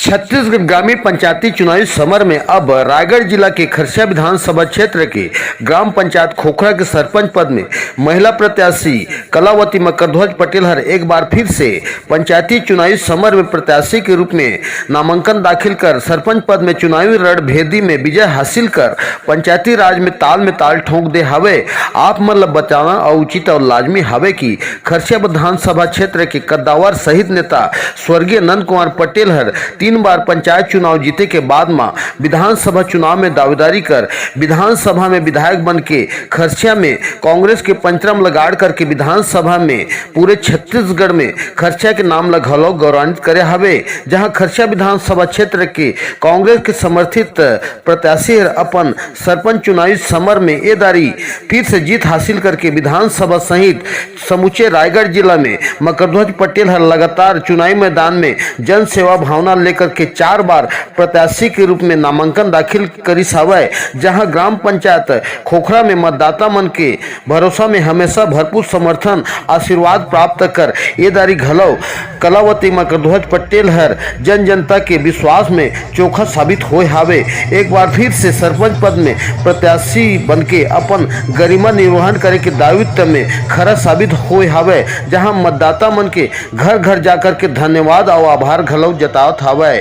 छत्तीसगढ़ ग्रामीण पंचायती चुनावी समर में अब रायगढ़ जिला के खरसिया विधानसभा क्षेत्र के ग्राम पंचायत खोखरा के सरपंच पद में महिला प्रत्याशी कलावती मकरध्वज पटेल हर एक बार फिर से पंचायती चुनावी समर में प्रत्याशी के रूप में नामांकन दाखिल कर सरपंच पद में चुनावी रणभेदी में विजय हासिल कर पंचायती राज में ताल ठोंक दे हवे। आप मतलब बताना और उचित और लाजमी हवे कि खरसिया विधानसभा क्षेत्र के कद्दावर शहीद नेता स्वर्गीय नंद कुमार पटेल हर 3 बार पंचायत चुनाव जीते के बाद में विधानसभा चुनाव में दावेदारी कर विधानसभा में विधायक बन के खरसिया में कांग्रेस के पंचरम लगाड़ करके विधानसभा में पूरे छत्तीसगढ़ में खरसिया के नाम लगलो गौरवान्वित करे हवे। जहां खरसिया विधानसभा क्षेत्र के कांग्रेस के समर्थित प्रत्याशी अपन सरपंच चुनावी समर में ये दारी फिर से जीत हासिल करके विधानसभा सहित समूचे रायगढ़ जिला में मकरध्वज पटेल हर लगातार चुनावी मैदान में जन सेवा भावना लेकर के 4 बार प्रत्याशी के रूप में नामांकन दाखिल करिस हवै। जहां ग्राम पंचायत खोखरा में मतदाता मन के भरोसा में हमेशा भरपूर समर्थन आशीर्वाद प्राप्त कर ये दारी घलो कलावती मकरध्वज पटेल हर जन जनता के विश्वास में चोखा साबित होए हवे। एक बार फिर से सरपंच पद में प्रत्याशी बन के अपन गरिमा निर्वहन करे के दायित्व में खरा साबित होए हवे। जहां मतदाता मन के घर घर जाकर के धन्यवाद और आभार घलो जतावत हवे।